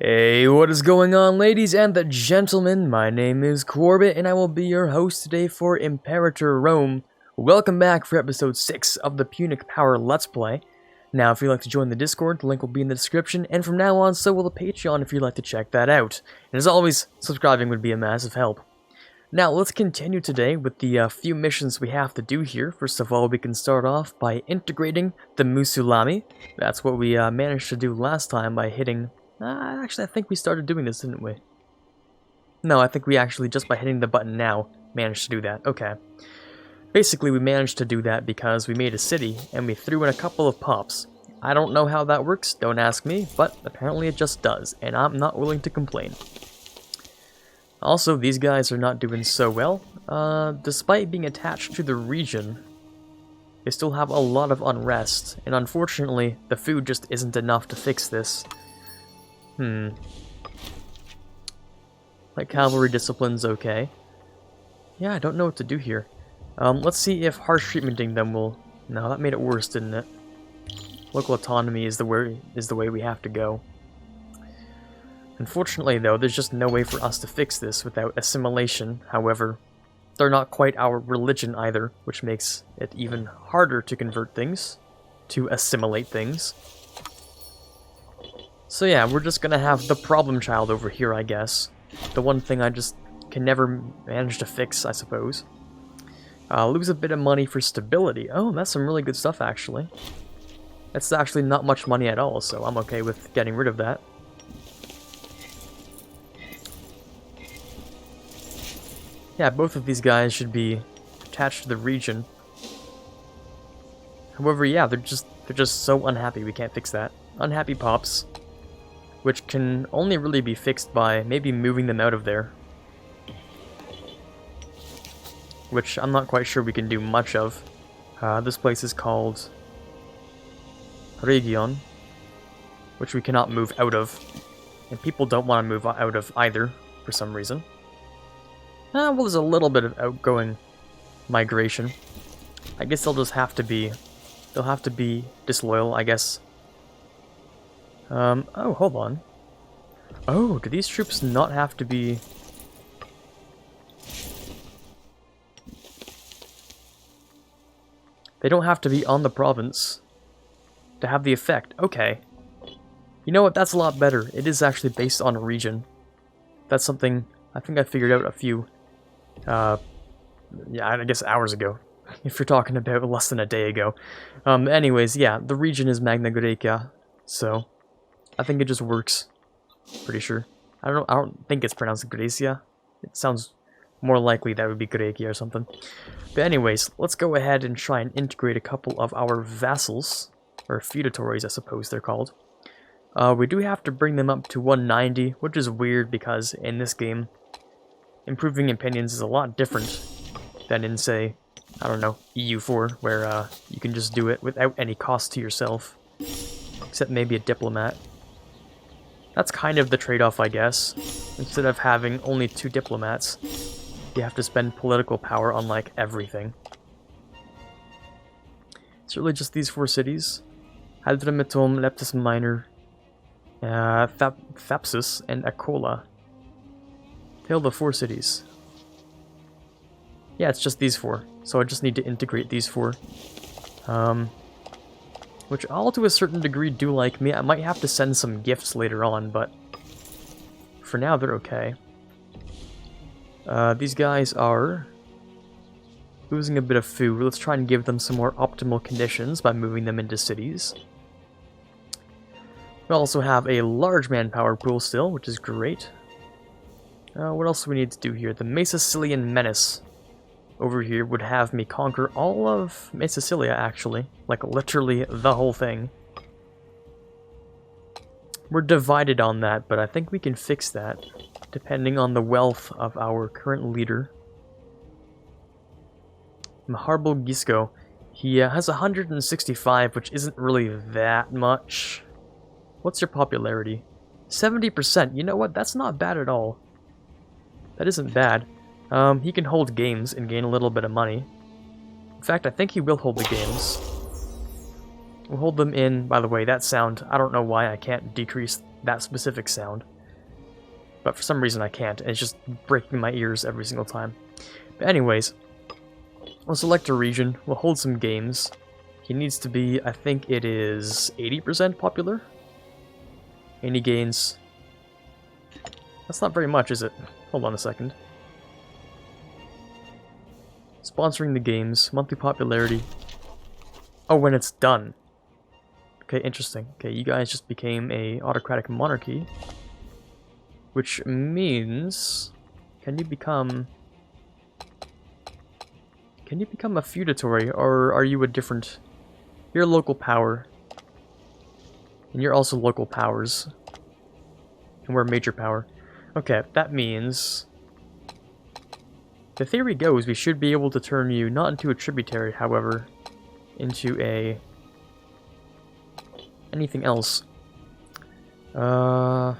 Hey, what is going on, ladies and the gentlemen? My name is Quarbit, and I will be your host today for Imperator Rome. Welcome back for episode 6 of the Punic Power Let's Play. Now, if you'd like to join the Discord, the link will be in the description, and from now on, so will the Patreon if you'd like to check that out. And as always, subscribing would be a massive help. Now, let's continue today with the few missions we have to do here. First of all, we can start off by integrating the Musulami. That's what we managed to do last time by hitting... actually, I think we started doing this, didn't we? No, I think we actually, just by hitting the button now, managed to do that. Okay. Basically, we managed to do that because we made a city, and we threw in a couple of pops. I don't know how that works, don't ask me, but apparently it just does, and I'm not willing to complain. Also, these guys are not doing so well. Despite being attached to the region, they still have a lot of unrest, and unfortunately, the food just isn't enough to fix this. Like, cavalry discipline's okay. Yeah, I don't know what to do here. Let's see if harsh treatmenting them will... No, that made it worse, didn't it? Local autonomy is the way we have to go. Unfortunately, though, there's just no way for us to fix this without assimilation. However, they're not quite our religion either, which makes it even harder to convert things, to assimilate things. So yeah, we're just gonna have the problem child over here, I guess. The one thing I just can never manage to fix, I suppose. Lose a bit of money for stability. Oh, that's some really good stuff, actually. That's actually not much money at all, so I'm okay with getting rid of that. Yeah, both of these guys should be attached to the region. However, yeah, they're just so unhappy we can't fix that. Unhappy pops. Which can only really be fixed by maybe moving them out of there. Which I'm not quite sure we can do much of. This place is called Region, which we cannot move out of. And people don't want to move out of either, for some reason. Well, there's a little bit of outgoing migration. I guess they'll have to be disloyal, I guess. Oh, hold on. Oh, do these troops not have to be... They don't have to be on the province to have the effect. Okay. You know what, that's a lot better. It is actually based on a region. That's something I think I figured out a few, yeah, I guess hours ago. If you're talking about less than a day ago. Anyways, yeah, the region is Magna Graecia, so... I think it just works. Pretty sure. I don't think it's pronounced Graecia. It sounds more likely that would be Graecia or something. But anyways, let's go ahead and try and integrate a couple of our vassals, or feudatories I suppose they're called. We do have to bring them up to 190, which is weird because in this game, improving opinions is a lot different than in, say, I don't know, EU4, where you can just do it without any cost to yourself. Except maybe a diplomat. That's kind of the trade-off, I guess. Instead of having only 2 diplomats, you have to spend political power on, like, everything. It's really just these 4 cities. Hadrammetum, Leptis Minor, Thapsus, and Akola. They're the 4 cities. Yeah, it's just these 4. So I just need to integrate these 4. Which all to a certain degree do like me. I might have to send some gifts later on, but for now they're okay. These guys are losing a bit of food. Let's try and give them some more optimal conditions by moving them into cities. We also have a large manpower pool still, which is great. What else do we need to do here? The Mesocilian Menace over here would have me conquer all of Mesocilia, actually. Like, literally the whole thing. We're divided on that, but I think we can fix that, depending on the wealth of our current leader. Maharbal Gisco. He has 165, which isn't really that much. What's your popularity? 70%. You know what? That's not bad at all. That isn't bad. He can hold games and gain a little bit of money. In fact, I think he will hold the games. We'll hold them in. By the way, that sound, I don't know why I can't decrease that specific sound. But for some reason I can't. It's just breaking my ears every single time. But anyways, we'll select a region. We'll hold some games. He needs to be, I think it is 80% popular. Any gains? That's not very much, is it? Hold on a second. Sponsoring the games. Monthly popularity. Oh, when it's done. Okay, interesting. Okay, you guys just became a autocratic monarchy. Which means... Can you become a feudatory, or are you a different... You're a local power. And you're also local powers. And we're a major power. Okay, that means... The theory goes we should be able to turn you not into a tributary, however, into a... anything else. The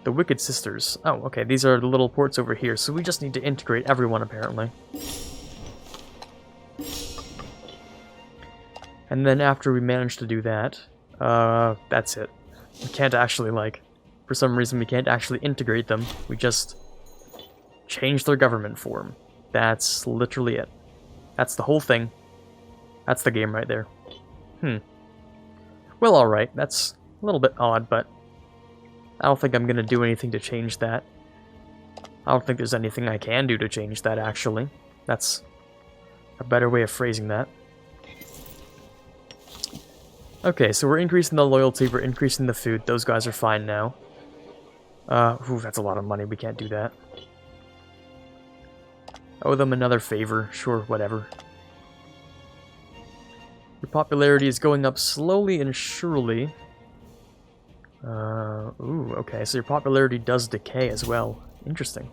Wicked Sisters. Oh, okay, these are the little ports over here, so we just need to integrate everyone, apparently. And then after we manage to do that, that's it. We can't actually, like, for some reason we can't actually integrate them. We just change their government form. That's literally it. That's the whole thing. That's the game right there. Well, alright, that's a little bit odd, but I don't think I'm going to do anything to change that. I don't think there's anything I can do to change that, actually. That's a better way of phrasing that. Okay, so we're increasing the loyalty, we're increasing the food. Those guys are fine now. Ooh, that's a lot of money. We can't do that. Owe them another favor. Sure, whatever. Your popularity is going up slowly and surely. Ooh, okay, so your popularity does decay as well. Interesting.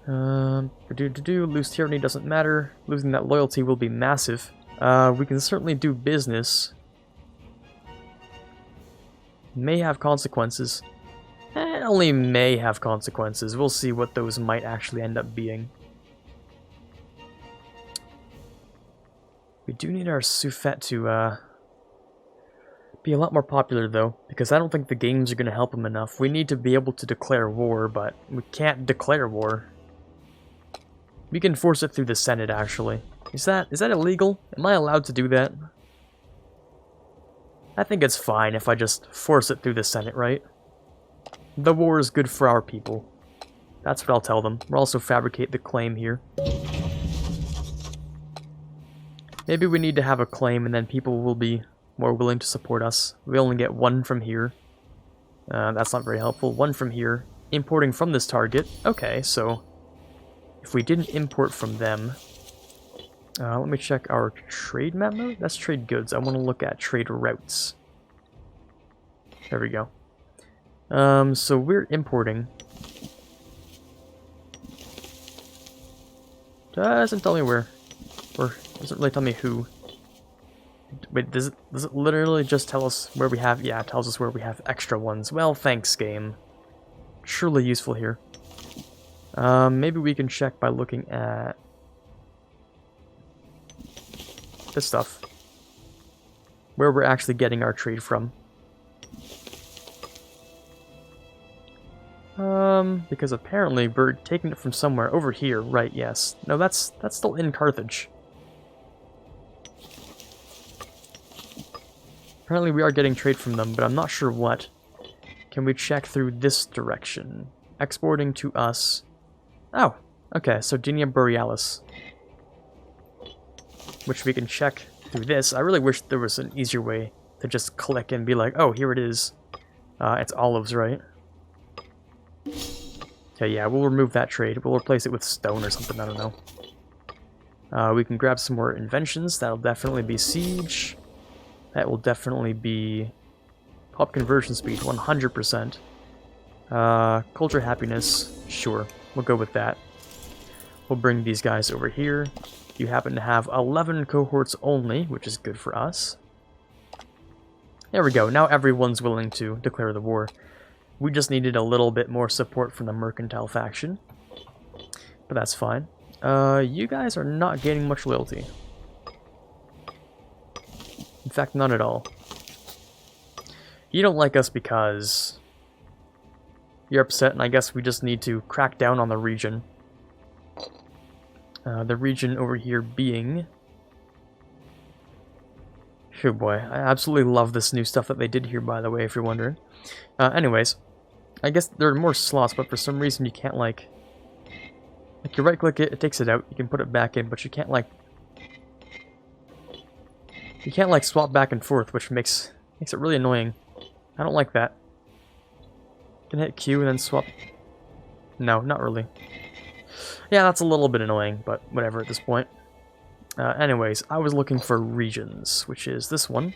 Loose tyranny doesn't matter. Losing that loyalty will be massive. We can certainly do business. May have consequences. It only may have consequences. We'll see what those might actually end up being. We do need our Sufet to, be a lot more popular, though, because I don't think the games are going to help him enough. We need to be able to declare war, but we can't declare war. We can force it through the Senate, actually. Is that illegal? Am I allowed to do that? I think it's fine if I just force it through the Senate, right? The war is good for our people. That's what I'll tell them. We'll also fabricate the claim here. Maybe we need to have a claim and then people will be more willing to support us. We only get one from here. That's not very helpful. One from here. Importing from this target. Okay, so if we didn't import from them... let me check our trade map mode. That's trade goods. I want to look at trade routes. There we go. So we're importing. Doesn't tell me where. Or doesn't really tell me who. Wait, does it literally just tell us where we have... Yeah, it tells us where we have extra ones. Well, thanks, game. Surely useful here. Maybe we can check by looking at... this stuff. Where we're actually getting our trade from. Because apparently we're taking it from somewhere over here, right? Yes. No, that's still in Carthage. Apparently we are getting trade from them, but I'm not sure what. Can we check through this direction? Exporting to us. Oh, okay, so Sardinia Borealis. Which we can check through this. I really wish there was an easier way to just click and be like, oh, here it is. It's olives, right? Okay, yeah, we'll remove that trade. We'll replace it with stone or something, I don't know. We can grab some more inventions. That'll definitely be siege. That will definitely be pop conversion speed, 100%. Culture happiness, sure. We'll go with that. We'll bring these guys over here. You happen to have 11 cohorts only, which is good for us. There we go. Now everyone's willing to declare the war. We just needed a little bit more support from the mercantile faction. But that's fine. You guys are not gaining much loyalty. In fact, none at all. You don't like us because you're upset, and I guess we just need to crack down on the region. The region over here being... Oh boy, I absolutely love this new stuff that they did here, by the way, if you're wondering. Anyways, I guess there are more slots, but for some reason you can't, like you right-click it, it takes it out, you can put it back in, but you can't, like, swap back and forth, which makes it really annoying. I don't like that. You can hit Q and then swap... No, not really. Yeah, that's a little bit annoying, but whatever at this point. Anyways, I was looking for regions, which is this one.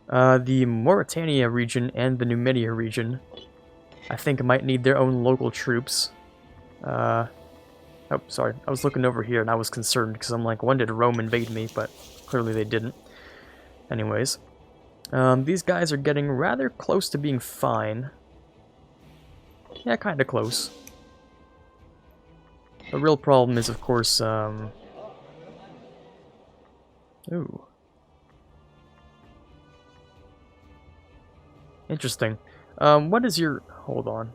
The Mauritania region and the Numidia region, I think, might need their own local troops. Oh, sorry. I was looking over here and I was concerned because I'm like, when did Rome invade me? But clearly they didn't. Anyways, these guys are getting rather close to being fine. Yeah, kind of close. The real problem is, of course, ooh. Interesting. What is your... Hold on.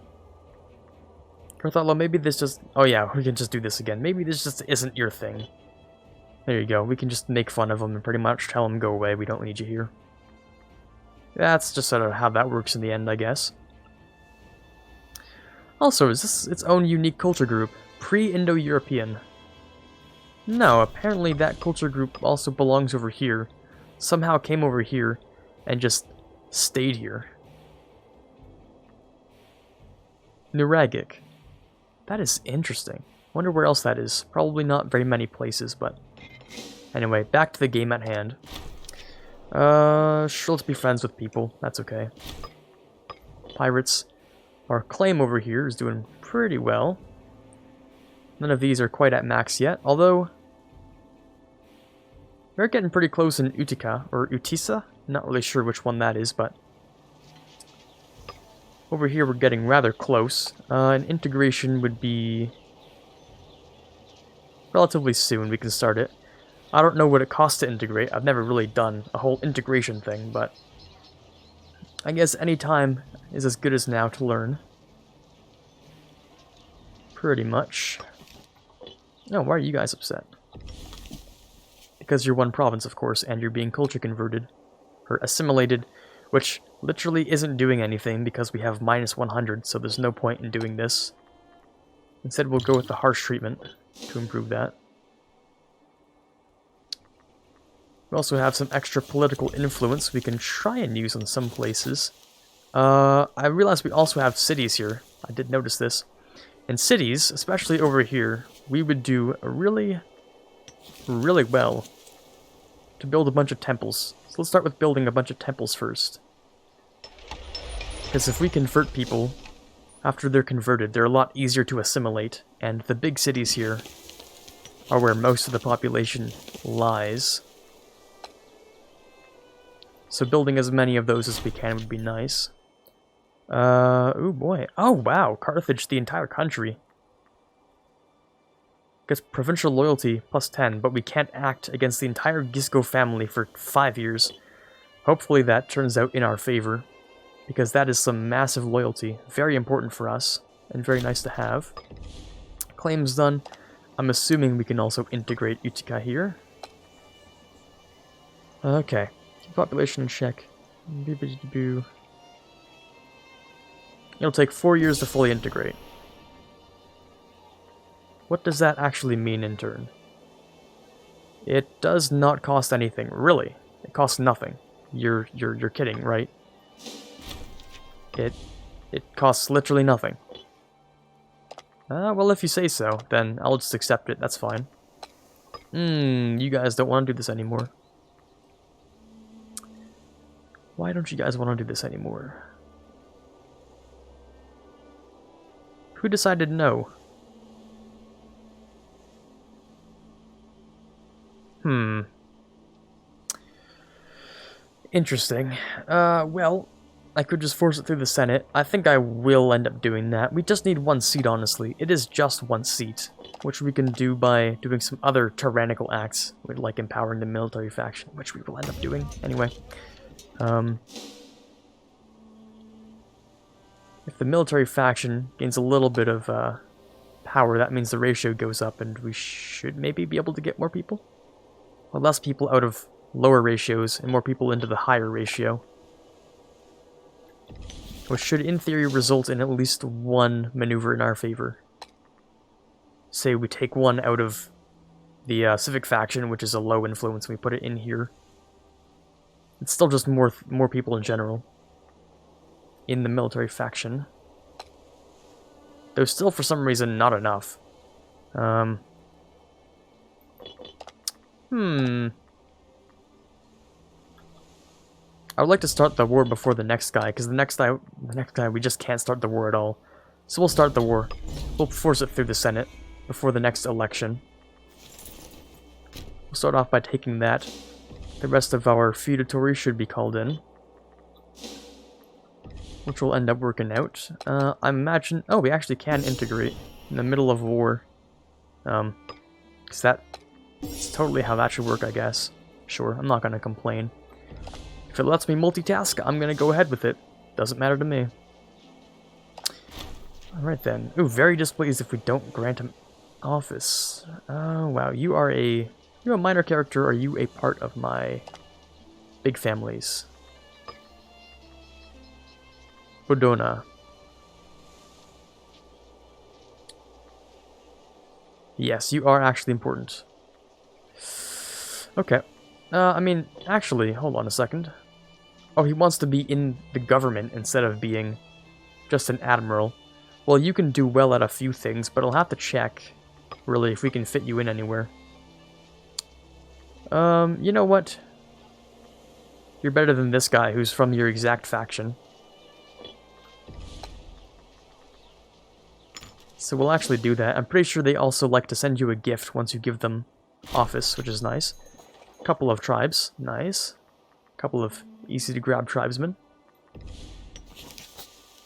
I thought, well, maybe this just... Oh yeah, we can just do this again. Maybe this just isn't your thing. There you go. We can just make fun of them and pretty much tell them, go away, we don't need you here. That's just sort of how that works in the end, I guess. Also, is this its own unique culture group? Pre-Indo-European. No, apparently that culture group also belongs over here. Somehow came over here and just stayed here. Nuragic. That is interesting. Wonder where else that is. Probably not very many places, but... Anyway, back to the game at hand. Sure, let's be friends with people. That's okay. Pirates. Our claim over here is doing pretty well. None of these are quite at max yet, although... We're getting pretty close in Utica, or Utisa? Not really sure which one that is, but... Over here we're getting rather close. An integration would be... relatively soon, we can start it. I don't know what it costs to integrate. I've never really done a whole integration thing, but... I guess any time is as good as now to learn. Pretty much. Oh, why are you guys upset? Because you're one province, of course, and you're being culture converted. Or assimilated, which literally isn't doing anything because we have minus 100, so there's no point in doing this. Instead, we'll go with the harsh treatment to improve that. We also have some extra political influence we can try and use on some places. I realize we also have cities here. I did notice this. In cities, especially over here, we would do really, really well to build a bunch of temples. So let's start with building a bunch of temples first. Because if we convert people, after they're converted, they're a lot easier to assimilate, and the big cities here are where most of the population lies. So building as many of those as we can would be nice. Oh boy. Oh wow, Carthage, the entire country. Gets provincial loyalty plus 10, but we can't act against the entire Gisco family for 5 years. Hopefully that turns out in our favor, because that is some massive loyalty. Very important for us, and very nice to have. Claims done. I'm assuming we can also integrate Utica here. Okay. Keep population in check. It'll take 4 years to fully integrate. What does that actually mean in turn? It does not cost anything, really. It costs nothing. You're kidding, right? It costs literally nothing. Well, if you say so, then I'll just accept it. That's fine. You guys don't want to do this anymore. Why don't you guys want to do this anymore? Who decided no? Interesting. Well, I could just force it through the Senate. I think I will end up doing that. We just need one seat, honestly. It is just one seat. which we can do by doing some other tyrannical acts, like empowering the military faction, which we will end up doing anyway. If the military faction gains a little bit of power, that means the ratio goes up, and we should maybe be able to get more people. Well, less people out of lower ratios, and more people into the higher ratio. Which should, in theory, result in at least one maneuver in our favor. Say we take one out of the civic faction, which is a low influence, and we put it in here. It's still just more people in general in the military faction. Though still, for some reason, not enough. I would like to start the war before the next guy, because the next guy we just can't start the war at all. So we'll start the war. We'll force it through the Senate before the next election. We'll start off by taking that. The rest of our feudatory should be called in, which will end up working out. I imagine... Oh, we actually can integrate in the middle of war. Because that's totally how that should work, I guess. Sure, I'm not going to complain. If it lets me multitask, I'm going to go ahead with it. Doesn't matter to me. Alright then. Ooh, very displeased if we don't grant him office. Oh, wow. You're a minor character. Are you a part of my big families? Bodona. Yes, you are actually important. Okay. I mean, actually, hold on a second. Oh, he wants to be in the government instead of being just an admiral. Well, you can do well at a few things, but I'll have to check, really, if we can fit you in anywhere. You know what? You're better than this guy who's from your exact faction. So we'll actually do that. I'm pretty sure they also like to send you a gift once you give them office, which is nice. A couple of tribes. Nice. A couple of easy-to-grab tribesmen.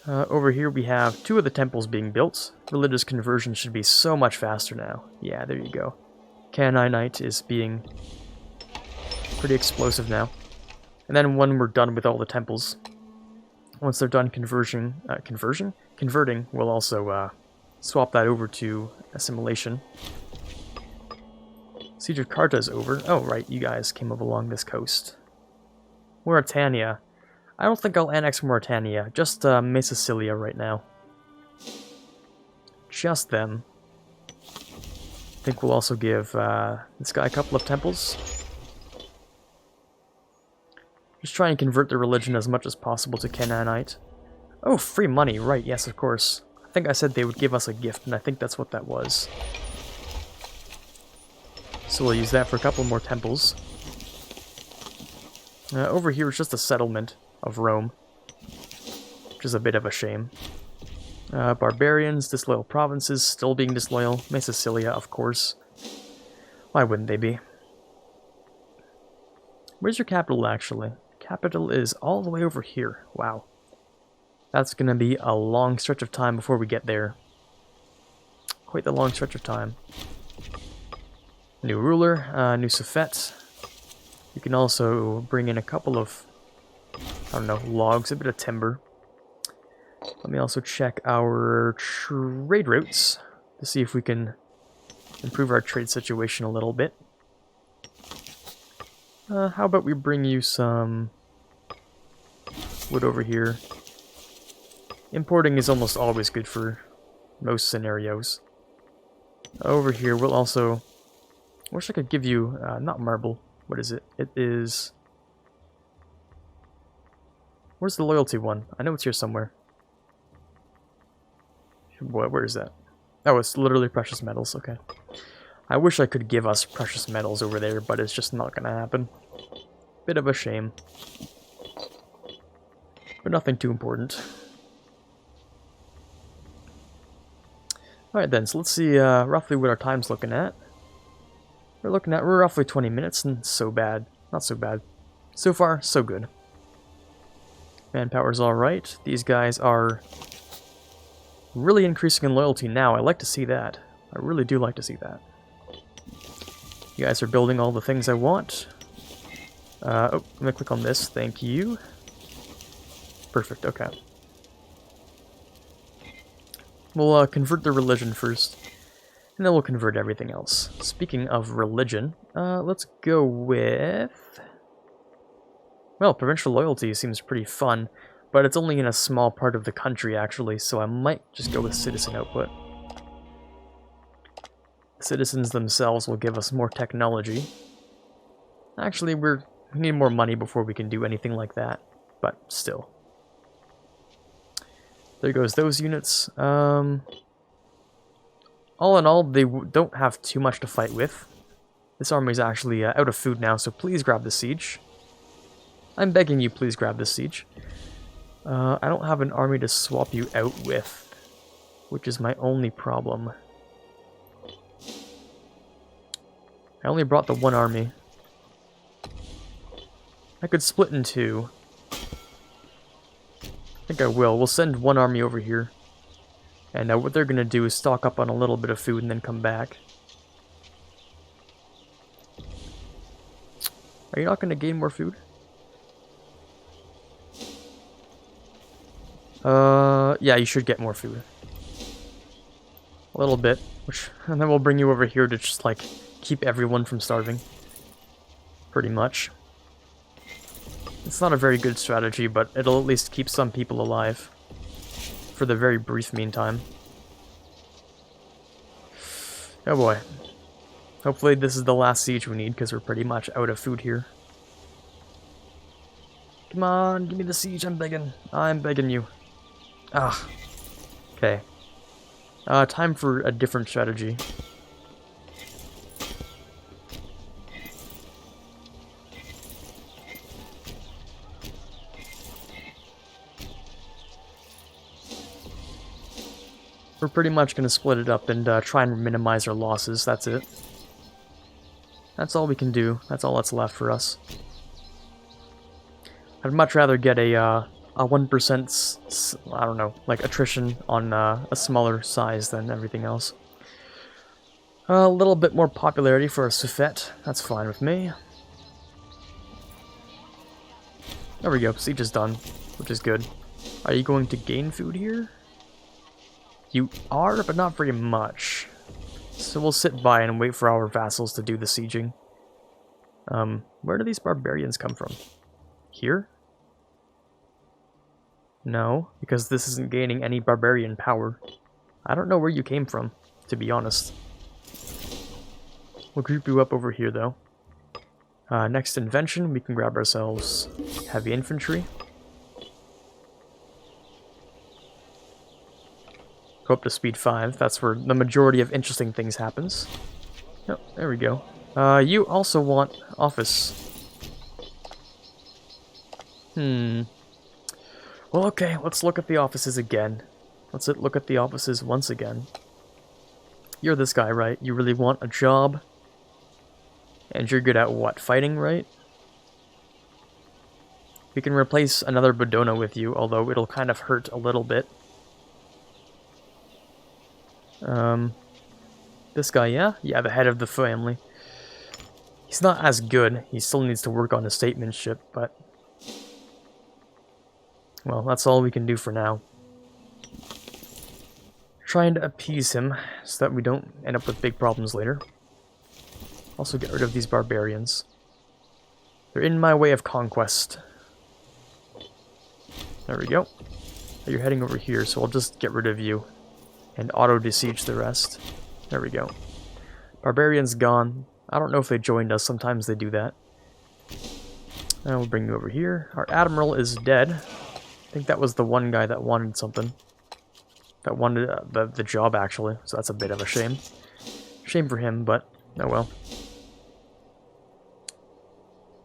Over here we have 2 of the temples being built. Religious conversion should be so much faster now. Yeah, there you go. Canaanite is being pretty explosive now. And then when we're done with all the temples, once they're done converting, we'll also swap that over to assimilation. Siege of Carthage is over. Oh, right, you guys came up along this coast. Mauritania. I don't think I'll annex Mauritania, just Sicilia right now. Just them. I think we'll also give this guy a couple of temples. Just try and convert the religion as much as possible to Canaanite. Oh, free money, right, yes, of course. I think I said they would give us a gift, and I think that's what that was. So we'll use that for a couple more temples. Over here is just a settlement of Rome, which is a bit of a shame. Barbarians, disloyal provinces, still being disloyal. Sicilia, of course. Why wouldn't they be? Where's your capital, actually? Capital is all the way over here. Wow. That's gonna be a long stretch of time before we get there. Quite the long stretch of time. New ruler, new Safet. You can also bring in a couple of, I don't know, logs, a bit of timber. Let me also check our trade routes to see if we can improve our trade situation a little bit. How about we bring you some wood over here? Importing is almost always good for most scenarios. Over here, we'll also... I wish I could give you, not marble. What is it? It is... Where's the loyalty one? I know it's here somewhere. Where is that? Oh, it's literally precious metals. Okay. I wish I could give us precious metals over there, but it's just not gonna happen. Bit of a shame. But nothing too important. Alright then, so let's see roughly what our time's looking at. We're roughly 20 minutes, and so bad. Not so bad. So far, so good. Manpower's alright. These guys are really increasing in loyalty now. I like to see that. I really do like to see that. You guys are building all the things I want. Oh, let me click on this. Thank you. Perfect, okay. We'll convert the religion first, and then we'll convert everything else. Speaking of religion, let's go with... Well, provincial loyalty seems pretty fun, but it's only in a small part of the country, actually, so I might just go with citizen output. Citizens themselves will give us more technology. Actually, we need more money before we can do anything like that, but still. There goes those units. All in all, they don't have too much to fight with. This army is actually out of food now, so please grab the siege. I'm begging you, please grab this siege. I don't have an army to swap you out with, which is my only problem. I only brought the one army. I could split in two. I think I will. We'll send one army over here. And what they're going to do is stock up on a little bit of food and then come back. Are you not going to gain more food? Yeah, you should get more food. A little bit. And then we'll bring you over here to just, like, keep everyone from starving. Pretty much. It's not a very good strategy, but it'll at least keep some people alive. For the very brief meantime. Oh boy. Hopefully this is the last siege we need, because we're pretty much out of food here. Come on, give me the siege, I'm begging. I'm begging you. Ah. Okay. Time for a different strategy. We're pretty much going to split it up and try and minimize our losses, that's it. That's all we can do, that's all that's left for us. I'd much rather get a 1%, I don't know, like attrition on a smaller size than everything else. A little bit more popularity for a Suffet, that's fine with me. There we go, siege is done, which is good. Are you going to gain food here? You are, but not very much. So we'll sit by and wait for our vassals to do the sieging. Where do these barbarians come from? Here? No, because this isn't gaining any barbarian power. I don't know where you came from, to be honest. We'll group you up over here, though. Next invention, we can grab ourselves heavy infantry. Go up to speed 5, that's where the majority of interesting things happens. Oh, there we go. You also want office. Well, okay, let's look at the offices again. Let's look at the offices once again. You're this guy, right? You really want a job? And you're good at what? Fighting, right? We can replace another Bodona with you, although it'll kind of hurt a little bit. This guy, yeah? Yeah, the head of the family. He's not as good. He still needs to work on his statesmanship, but... Well, that's all we can do for now. Trying to appease him so that we don't end up with big problems later. Also get rid of these barbarians. They're in my way of conquest. There we go. You're heading over here, so I'll just get rid of you. And auto-besiege the rest. There we go. Barbarians gone. I don't know if they joined us. Sometimes they do that. And we'll bring you over here. Our admiral is dead. I think that was the one guy that wanted something. That wanted the job, actually. So that's a bit of a shame. Shame for him, but oh well.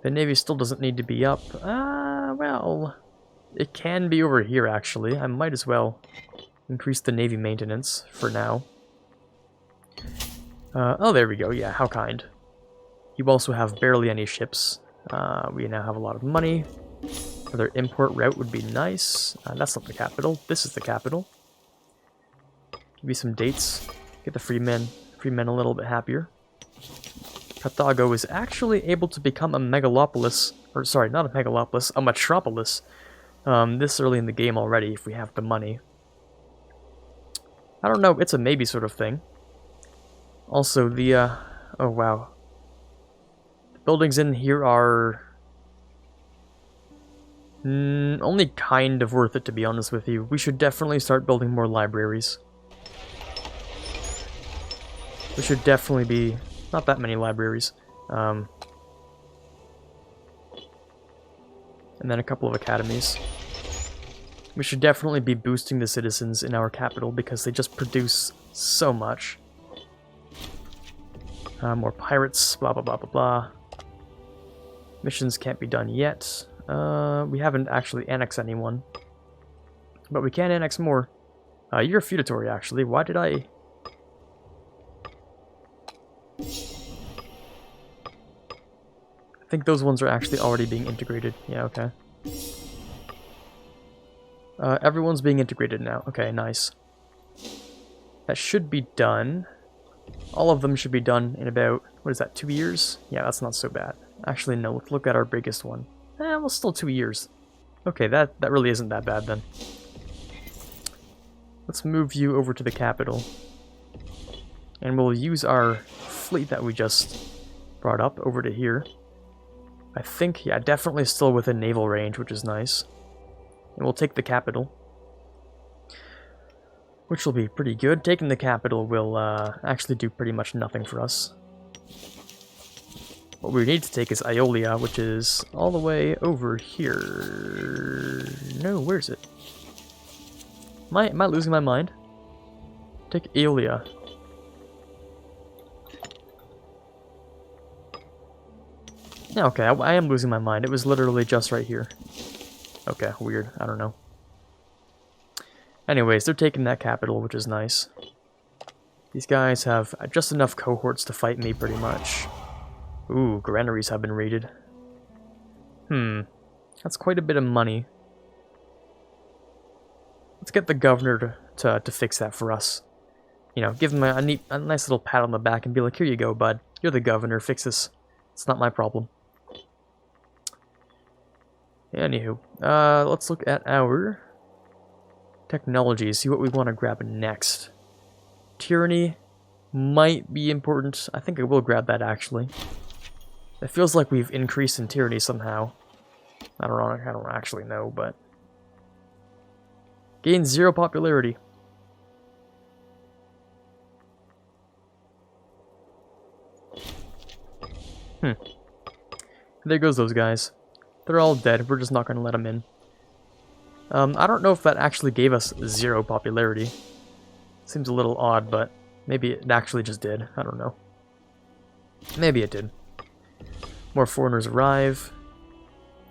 The navy still doesn't need to be up. Well... It can be over here, actually. I might as well increase the navy maintenance for now. Oh, there we go. Yeah, how kind. You also have barely any ships. We now have a lot of money. Another import route would be nice. That's not the capital. This is the capital. Give me some dates. Get the free men a little bit happier. Carthago is actually able to become a megalopolis, or sorry, not a megalopolis, a metropolis. This early in the game already, if we have the money. I don't know, it's a maybe sort of thing. Also, oh wow. The buildings in here are only kind of worth it, to be honest with you. We should definitely start building more libraries. There should definitely be not that many libraries. And then a couple of academies. We should definitely be boosting the citizens in our capital because they just produce so much. More pirates, blah blah blah blah blah. Missions can't be done yet. We haven't actually annexed anyone. But we can annex more. You're a feudatory, actually. Why did I... I think those ones are actually already being integrated. Yeah, okay. Everyone's being integrated now. Okay, nice. That should be done. All of them should be done in about, what is that, 2 years? Yeah, that's not so bad. Actually, no, let's look at our biggest one. Well, still 2 years. Okay, that really isn't that bad then. Let's move you over to the capital. And we'll use our fleet that we just brought up over to here. I think, yeah, definitely still within naval range, which is nice. And we'll take the capital. Which will be pretty good. Taking the capital will actually do pretty much nothing for us. What we need to take is Iolia, which is all the way over here. No, where's it? Am I losing my mind? Take Iolia. Yeah, okay, I am losing my mind. It was literally just right here. Okay, weird. I don't know. Anyways, they're taking that capital, which is nice. These guys have just enough cohorts to fight me, pretty much. Ooh, granaries have been raided. That's quite a bit of money. Let's get the governor to fix that for us. You know, give him a nice little pat on the back and be like, here you go, bud. You're the governor, fix this. It's not my problem. Anywho, let's look at our technology, see what we want to grab next. Tyranny might be important. I think I will grab that, actually. It feels like we've increased in tyranny somehow. I don't actually know, but... Gain 0 popularity. There goes those guys. They're all dead. We're just not going to let them in. I don't know if that actually gave us 0 popularity. Seems a little odd, but maybe it actually just did. I don't know. Maybe it did. More foreigners arrive.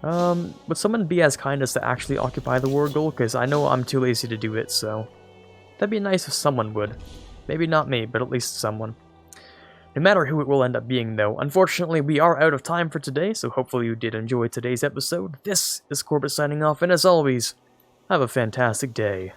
Would someone be as kind as to actually occupy the war goal? Because I know I'm too lazy to do it, so... That'd be nice if someone would. Maybe not me, but at least someone. No matter who it will end up being, though, unfortunately we are out of time for today, so hopefully you did enjoy today's episode. This is Quarbit signing off, and as always, have a fantastic day.